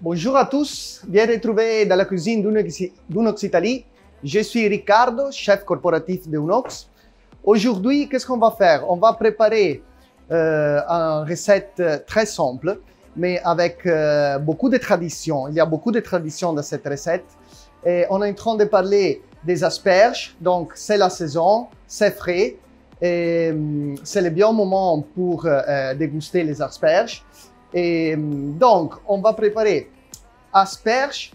Bonjour à tous, bien retrouvés dans la cuisine d'Unox Italie. Je suis Riccardo, chef corporatif de Unox. Aujourd'hui, qu'est-ce qu'on va faire? On va préparer une recette très simple, mais avec beaucoup de traditions. Il y a beaucoup de traditions dans cette recette. Et on est en train de parler des asperges, donc c'est la saison, c'est frais. Et c'est le bon moment pour déguster les asperges. Et donc, on va préparer asperges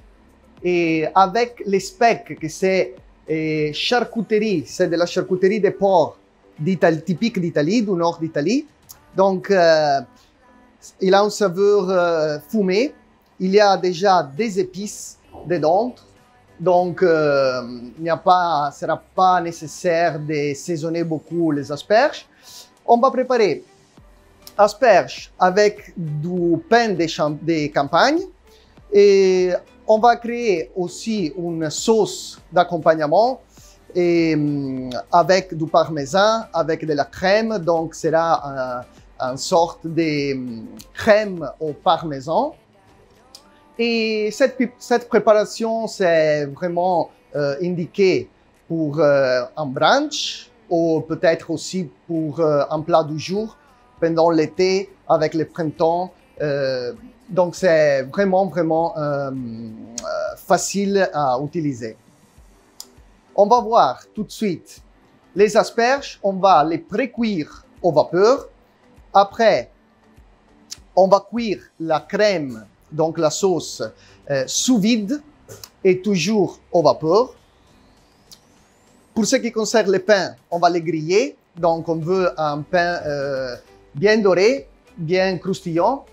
et avec les specs, que c'est charcuterie, c'est de la charcuterie de porc typique d'Italie, du nord d'Italie. Donc, il a une saveur fumée. Il y a déjà des épices dedans. Donc, il ne sera pas nécessaire de saisonner beaucoup les asperges. On va préparer asperges avec du pain de campagne et on va créer aussi une sauce d'accompagnement avec du parmesan, avec de la crème. Donc, sera une sorte de crème au parmesan. Et cette préparation, c'est vraiment indiqué pour un brunch ou peut-être aussi pour un plat du jour pendant l'été avec le printemps. Donc, c'est vraiment facile à utiliser. On va voir tout de suite les asperges. On va les pré-cuire au vapeur. Après, on va cuire la crème, donc la sauce, sous vide et toujours au vapeur. Pour ce qui concerne le pain, on va les griller. Donc, on veut un pain bien doré, bien croustillant.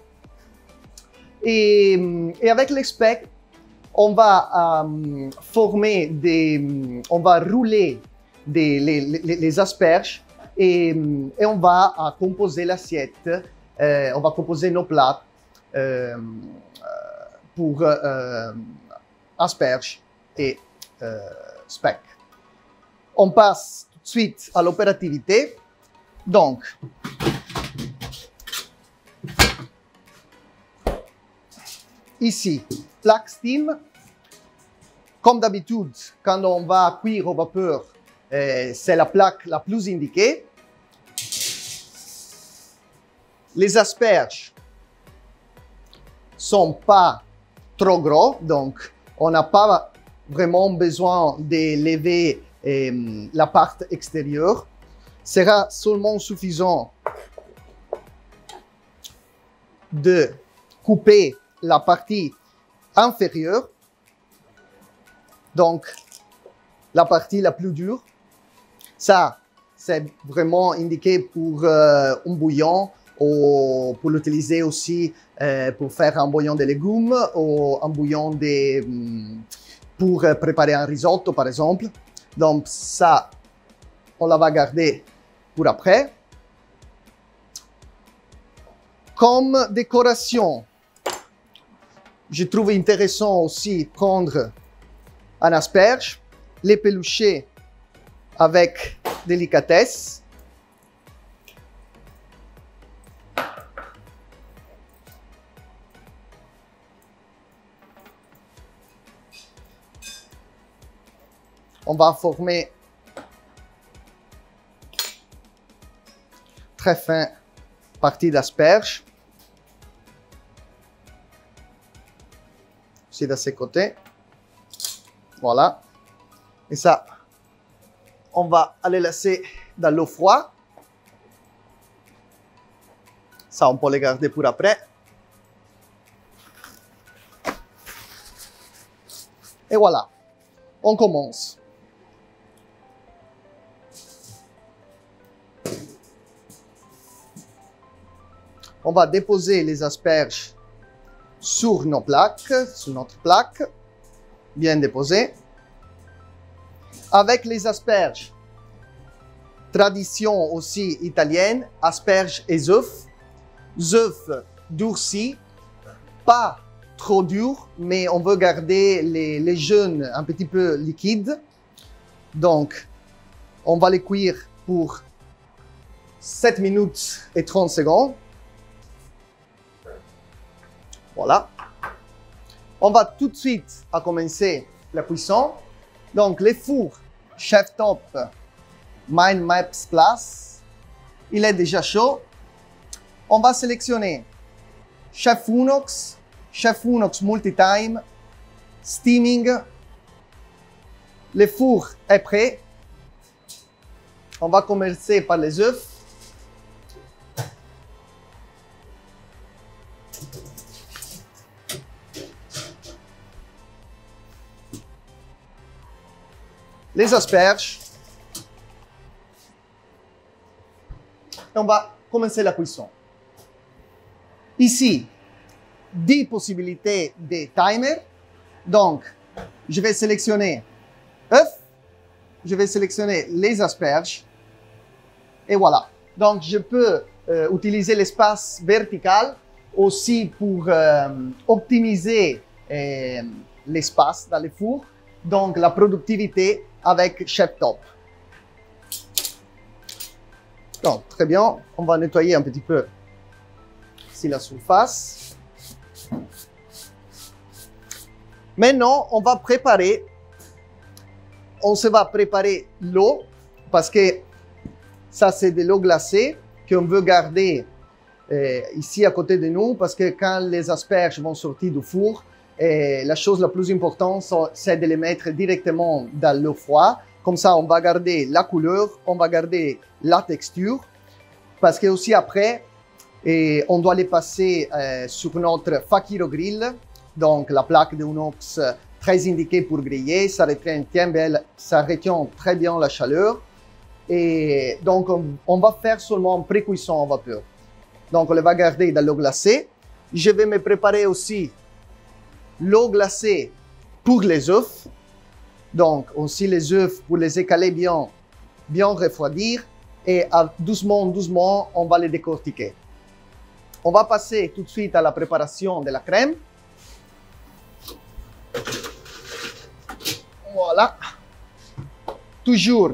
Et avec les specs, on va on va rouler les asperges et on va composer l'assiette. On va composer nos plats pour asperges et specs. On passe tout de suite à l'opérativité. Donc, ici, plaque steam. Comme d'habitude, quand on va cuire au vapeur, c'est la plaque la plus indiquée. Les asperges sont pas trop gros, donc on n'a pas vraiment besoin de lever la partie extérieure. Sera seulement suffisant de couper la partie inférieure, donc la partie la plus dure. Ça, c'est vraiment indiqué pour un bouillon ou pour l'utiliser aussi pour faire un bouillon de légumes ou un bouillon pour préparer un risotto, par exemple. Donc ça, on la va garder pour après. Comme décoration, je trouve intéressant aussi prendre un asperge, l'éplucher avec délicatesse. On va former très fin partie d'asperge. Aussi de ce côté. Voilà. Et ça, on va aller laisser dans l'eau froide. Ça, on peut le garder pour après. Et voilà. On commence. On va déposer les asperges sur nos plaques, sur notre plaque, bien déposées. Avec les asperges, tradition aussi italienne, asperges et œufs. Œufs durcis, pas trop durs, mais on veut garder les jaunes un petit peu liquides. Donc, on va les cuire pour 7 minutes et 30 secondes. Voilà. On va tout de suite à commencer la cuisson. Donc, le four Chef Top Mind Maps Plus, il est déjà chaud. On va sélectionner Chef Unox Multitime, Steaming. Le four est prêt. On va commencer par les œufs. Les asperges. Et on va commencer la cuisson. Ici, 10 possibilités de timer. Donc, je vais sélectionner œufs, je vais sélectionner les asperges. Et voilà. Donc, je peux utiliser l'espace vertical aussi pour optimiser l'espace dans le four. Donc, la productivité avec Chef Top. Donc, très bien. On va nettoyer un petit peu ici la surface. Maintenant, on va préparer. On se va préparer l'eau parce que ça, c'est de l'eau glacée qu'on veut garder ici à côté de nous parce que quand les asperges vont sortir du four, la chose la plus importante, c'est de les mettre directement dans l'eau froide. Comme ça, on va garder la couleur, on va garder la texture. Parce que aussi après, on doit les passer sur notre Fakiro Grill. Donc, la plaque de inox très indiquée pour griller. Ça retient très bien la chaleur. Et donc, on va faire seulement pré-cuisson en vapeur. Donc, on les va garder dans l'eau glacée. Je vais me préparer aussi l'eau glacée pour les œufs. Donc, aussi les œufs pour les écaler bien refroidir. Et doucement, on va les décortiquer. On va passer tout de suite à la préparation de la crème. Voilà. Toujours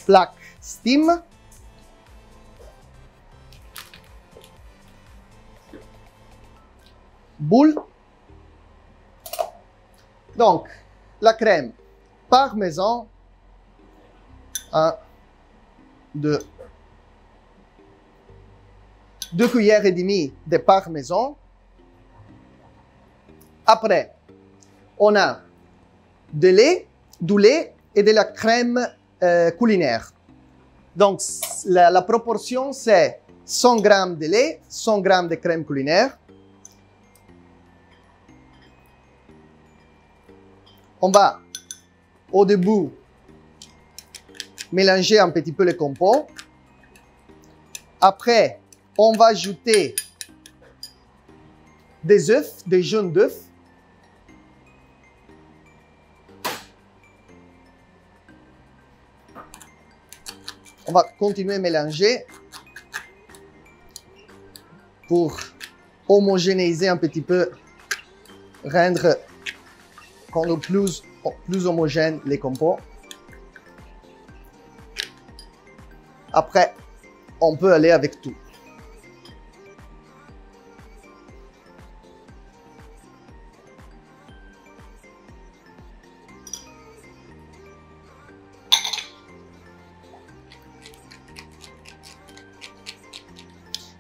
plaque steam. Boule. Donc, la crème parmesan. 1, 2 cuillères et demie de parmesan. Après, on a du lait et de la crème culinaire. Donc, la proportion, c'est 100 g de lait, 100 g de crème culinaire. On va, au début, mélanger un petit peu le compote. Après, on va ajouter des œufs, des jaunes d'œufs. On va continuer à mélanger pour homogénéiser un petit peu, rendre plus homogène les compotes. Après, on peut aller avec tout.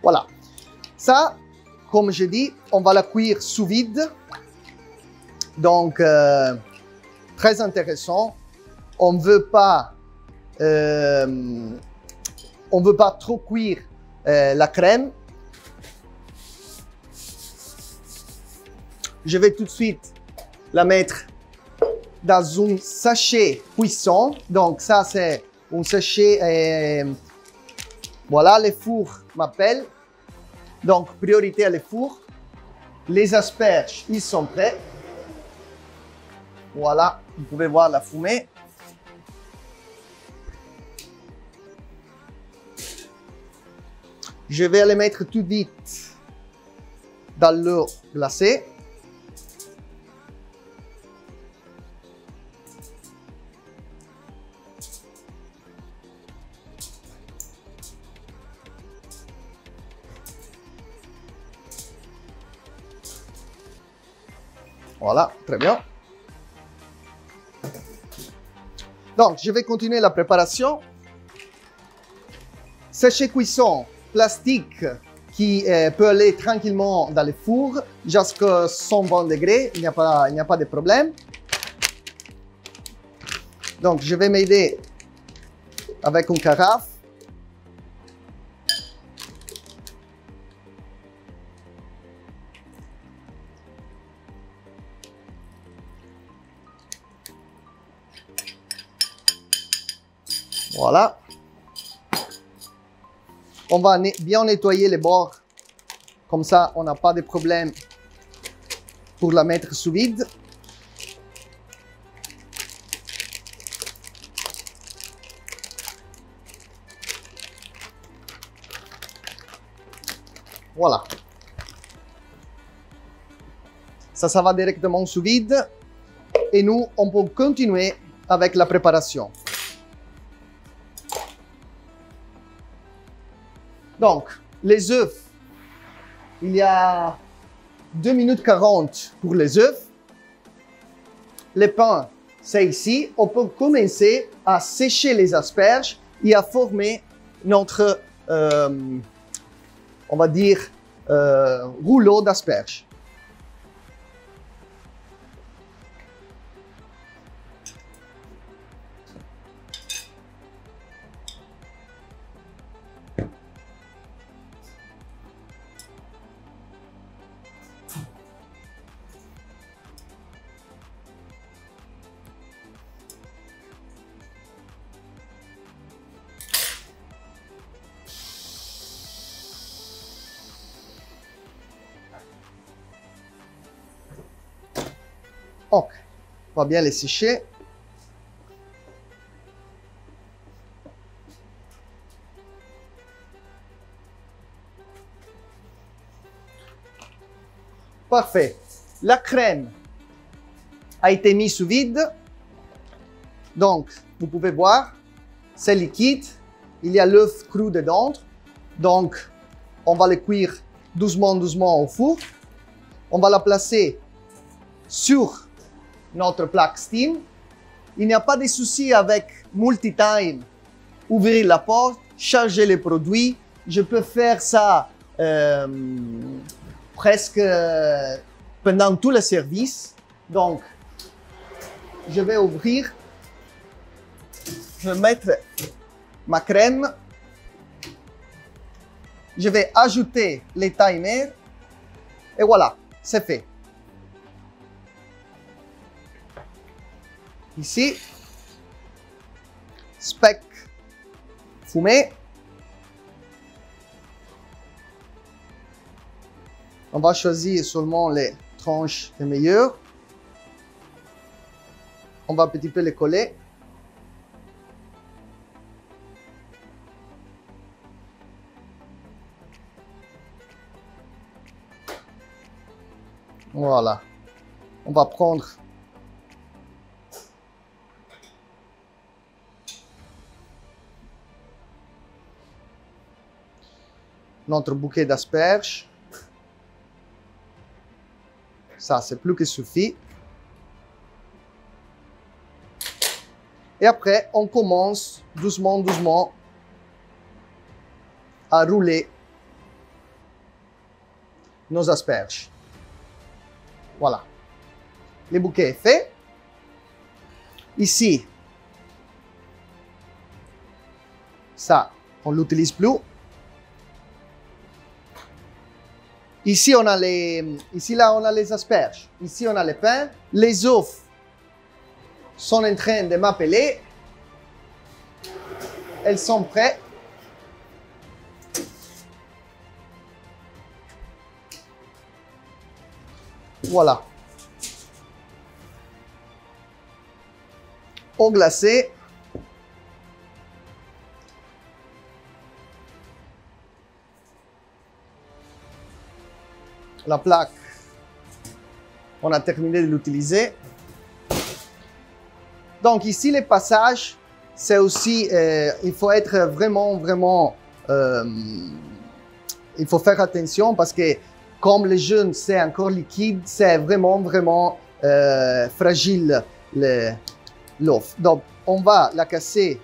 Voilà. Ça, comme je dis, on va la cuire sous vide. Donc, très intéressant. On ne veut pas trop cuire la crème. Je vais tout de suite la mettre dans un sachet cuisson. Donc ça, c'est un sachet. Voilà, le four m'appelle. Donc, priorité à le four. Les asperges, ils sont prêts. Voilà, vous pouvez voir la fumée. Je vais les mettre tout vite dans l'eau glacée. Voilà, très bien. Donc, je vais continuer la préparation. Sachet cuisson plastique qui peut aller tranquillement dans le four jusqu'à 120 degrés. Il n'y a pas de problème. Donc, je vais m'aider avec une carafe. Voilà. On va bien nettoyer les bords. Comme ça, on n'a pas de problème pour la mettre sous vide. Voilà. Ça va directement sous vide. Et nous, on peut continuer avec la préparation. Donc, les œufs, il y a 2 minutes 40 pour les œufs. Le pain, c'est ici. On peut commencer à sécher les asperges et à former notre, on va dire, rouleau d'asperges. Ok, on va bien les sécher. Parfait. La crème a été mise sous vide. Donc, vous pouvez voir, c'est liquide. Il y a l'œuf cru dedans. Donc, on va le cuire doucement, doucement au four. On va la placer sur notre plaque steam. Il n'y a pas de souci avec multi-time. Ouvrir la porte, charger les produits. Je peux faire ça presque pendant tout le service. Donc, je vais ouvrir. Je vais mettre ma crème. Je vais ajouter les timers. Et voilà, c'est fait. Ici, speck fumé. On va choisir seulement les tranches les meilleures. On va un petit peu les coller. Voilà. On va prendre notre bouquet d'asperges. Ça, c'est plus que suffit. Et après, on commence doucement, doucement à rouler nos asperges. Voilà. Le bouquet est fait. Ici, ça, on ne l'utilise plus. Ici, on a les asperges. Ici, on a le pain. Les œufs sont en train de m'appeler. Elles sont prêtes. Voilà. Eau glacée. La plaque, on a terminé de l'utiliser. Donc ici, les passages, c'est aussi, il faut être vraiment, il faut faire attention parce que comme le jaune, c'est encore liquide, c'est vraiment fragile l'œuf. Donc, on va la casser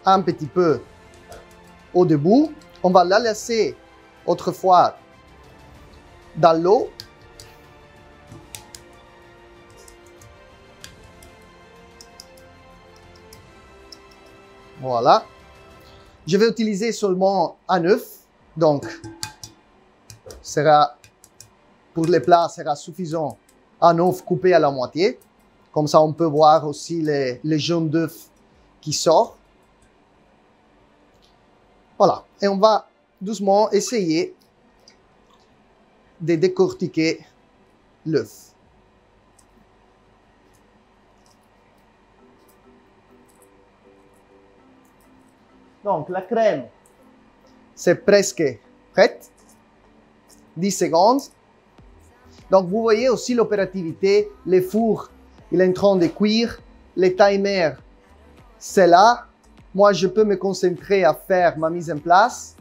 un petit peu au début. On va la laisser autrefois dans l'eau. Voilà. Je vais utiliser seulement un œuf. Donc, pour les plats, sera suffisant un œuf coupé à la moitié. Comme ça, on peut voir aussi les jaunes d'œuf qui sortent. Voilà. Et on va doucement essayer de décortiquer l'œuf. Donc, la crème, c'est presque prête. 10 secondes. Donc, vous voyez aussi l'opérativité. Le four, il est en train de cuire. Le timer, c'est là. Moi, je peux me concentrer à faire ma mise en place.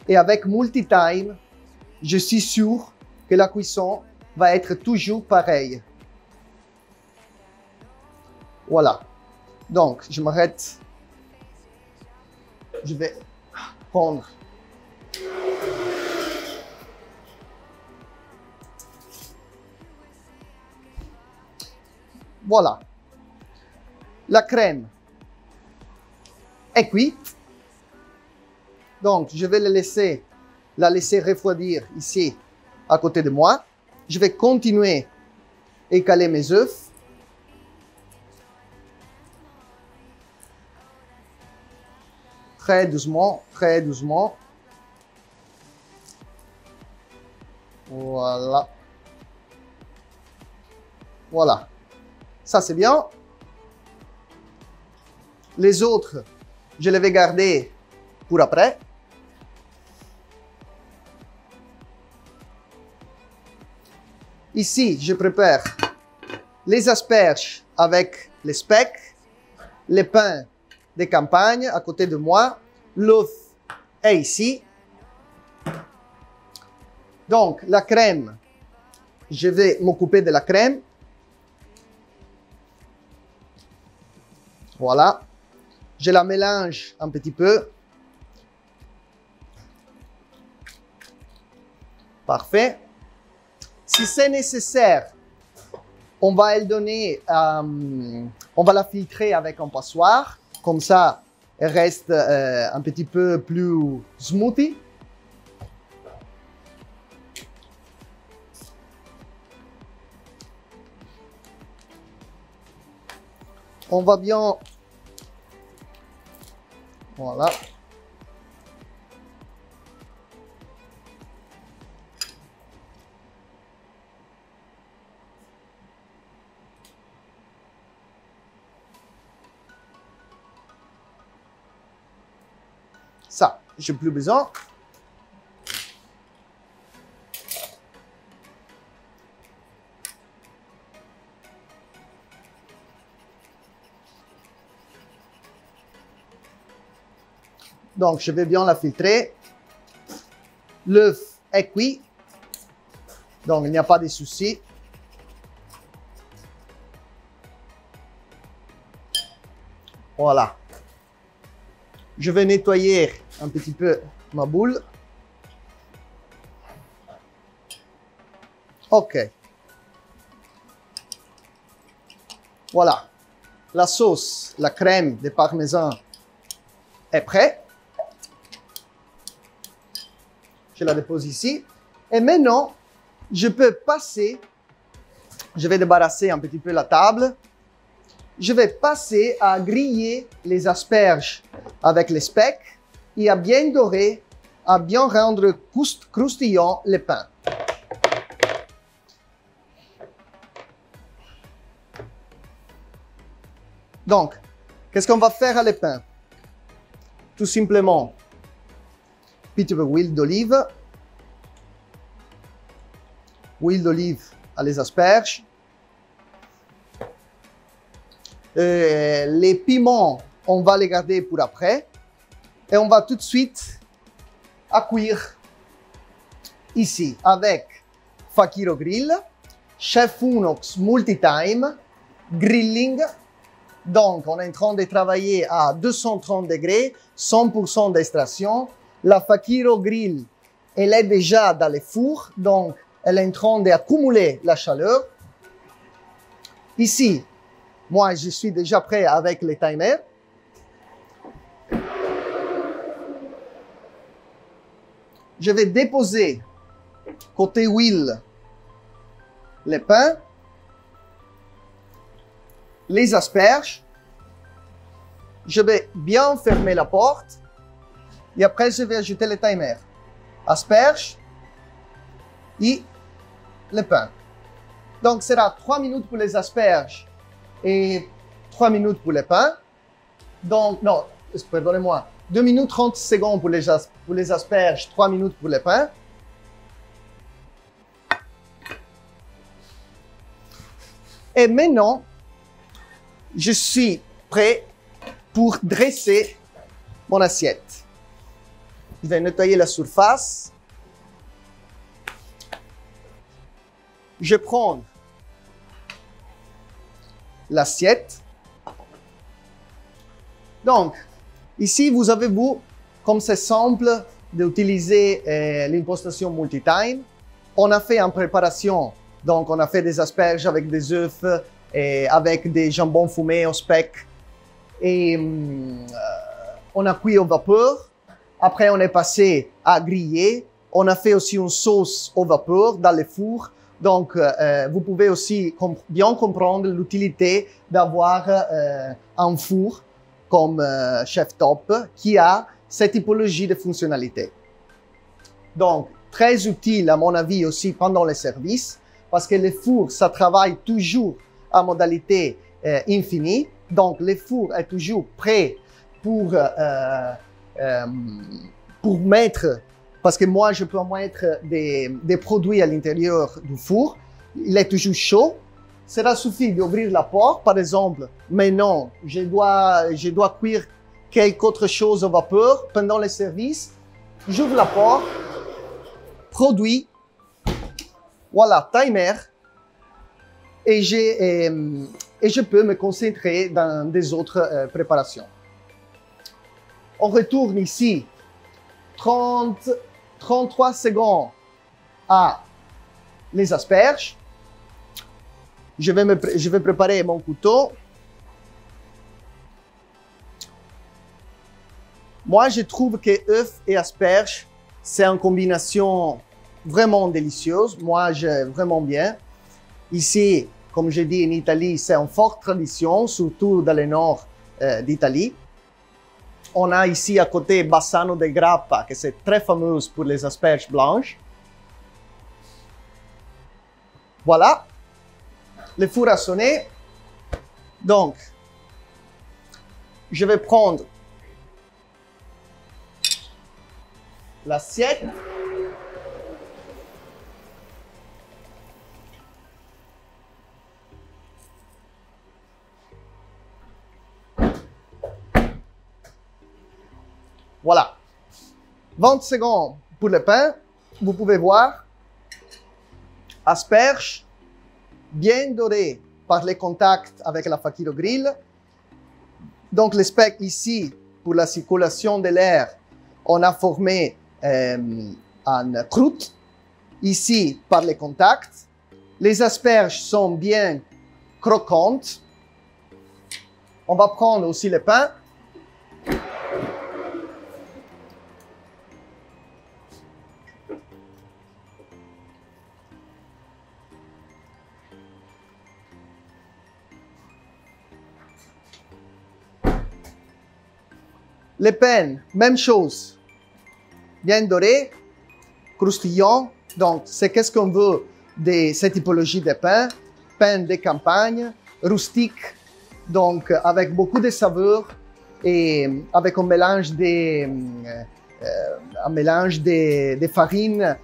Et avec multi-time, je suis sûr que la cuisson va être toujours pareille. Voilà. Donc, je m'arrête. Je vais prendre voilà. La crème est cuite. Donc, je vais la laisser refroidir ici à côté de moi. Je vais continuer à écaler mes œufs. Très doucement, très doucement. Voilà. Voilà. Ça, c'est bien. Les autres, je les vais garder pour après. Ici, je prépare les asperges avec les specs, les pains de campagne à côté de moi. L'œuf est ici. Donc, la crème, je vais m'occuper de la crème. Voilà. Je la mélange un petit peu. Parfait. Si c'est nécessaire, on va elle donner, on va la filtrer avec un passoire. Comme ça, elle reste un petit peu plus smoothie. On va bien... Voilà. Ça, j'ai plus besoin. Donc, je vais bien la filtrer. L'œuf est cuit. Donc, il n'y a pas de souci. Voilà. Je vais nettoyer un petit peu ma boule. Ok. Voilà. La sauce, la crème de parmesan est prête. Je la dépose ici. Et maintenant, je peux passer, je vais débarrasser un petit peu la table. Je vais passer à griller les asperges avec les specs et à bien dorer, à bien rendre croustillant le pain. Donc, qu'est-ce qu'on va faire à le pain? Tout simplement, petit peu d'huile d'olive. Huile d'olive à les asperges. Les piments, on va les garder pour après. Et on va tout de suite à cuire ici avec Fakiro Grill. chef Unox multi-time, grilling. Donc, on est en train de travailler à 230 degrés, 100% d'extraction. La Fakiro Grill, elle est déjà dans les fours, donc elle est en train d'accumuler la chaleur. Ici, moi, je suis déjà prêt avec les timers. Je vais déposer côté huile les pains, les asperges. Je vais bien fermer la porte et après je vais ajouter les timers. Asperges et les pains. Donc, ce sera 3 minutes pour les asperges et 3 minutes pour les pains. Donc, non, pardonnez-moi, 2 minutes 30 secondes pour les asperges, 3 minutes pour les pains. Et maintenant, je suis prêt pour dresser mon assiette. Je vais nettoyer la surface. Je prends l'assiette. Donc, ici, vous avez vu comme c'est simple d'utiliser l'impostation multi-time. On a fait en préparation, donc on a fait des asperges avec des œufs et avec des jambons fumés au speck. Et on a cuit au vapeur. Après, on est passé à griller. On a fait aussi une sauce au vapeur dans les fours. Donc, vous pouvez aussi bien comprendre l'utilité d'avoir un four comme Chef Top qui a cette typologie de fonctionnalité. Donc, très utile à mon avis aussi pendant les services parce que les fours, ça travaille toujours à modalité infinie. Donc, le four est toujours prêt pour mettre, parce que moi, je peux mettre des produits à l'intérieur du four. Il est toujours chaud. Cela suffit d'ouvrir la porte, par exemple. Mais non, je dois cuire quelque autre chose au vapeur pendant le service. J'ouvre la porte, produit, voilà, timer, et je peux me concentrer dans des autres préparations. On retourne ici 33 secondes à les asperges. Je vais préparer mon couteau. Moi, je trouve que œufs et asperges, c'est une combinaison vraiment délicieuse. Moi, j'aime vraiment bien. Ici, comme je dis en Italie, c'est une forte tradition, surtout dans le nord d'Italie. On a ici à côté Bassano del Grappa, qui c'est très fameuse pour les asperges blanches. Voilà. Le four a sonné. Donc, je vais prendre l'assiette. Voilà. 20 secondes pour le pain. Vous pouvez voir. Asperges bien dorées par les contacts avec la Fakiro Grill. Donc, le speck ici, pour la circulation de l'air, on a formé une croûte. Ici, par les contacts. Les asperges sont bien croquantes. On va prendre aussi le pain. Les pains, même chose. Bien doré, croustillant. Donc, c'est qu'est-ce qu'on veut de cette typologie de pain. Pain de campagne, rustique, donc avec beaucoup de saveurs et avec un mélange de farines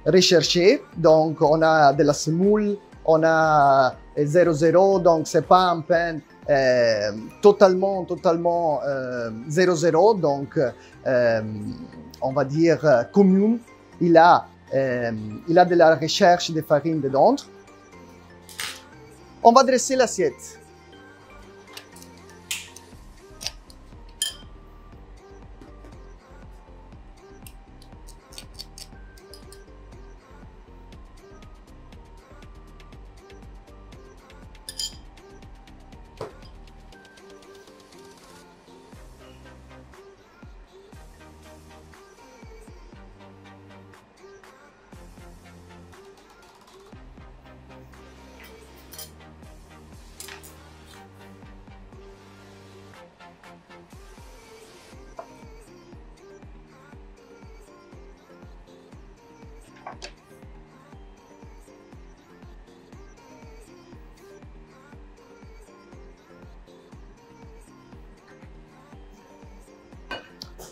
recherchées. Donc, on a de la semoule, on a 0,0, donc c'est pas un pain totalement 0,0, donc on va dire commune. Il a de la recherche de farine dedans. On va dresser l'assiette.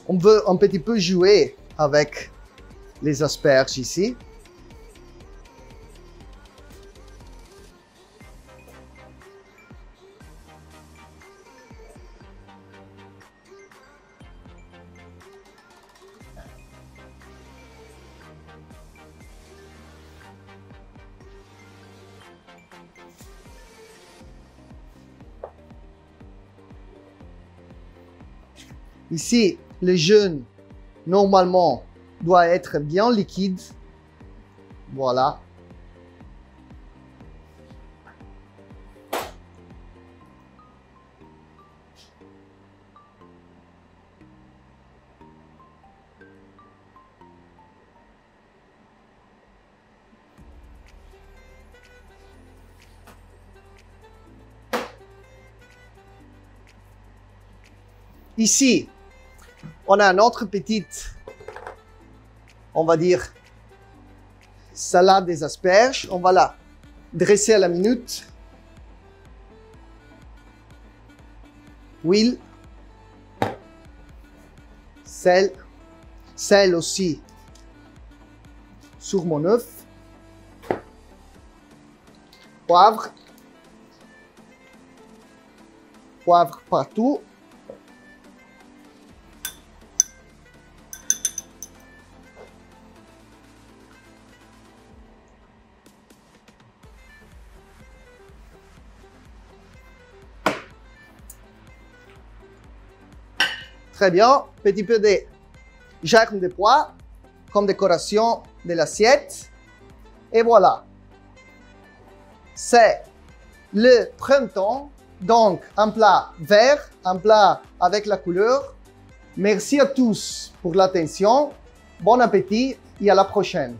On veut un petit peu jouer avec les asperges ici. Ici, le jaune, normalement, doit être bien liquide. Voilà. Ici, on a une autre petite, on va dire, salade des asperges. On va la dresser à la minute. Huile. Sel. Sel aussi sur mon œuf. Poivre. Poivre partout. Très bien, petit peu de germe de pois comme décoration de l'assiette. Et voilà. C'est le printemps, donc un plat vert, un plat avec la couleur. Merci à tous pour l'attention. Bon appétit et à la prochaine.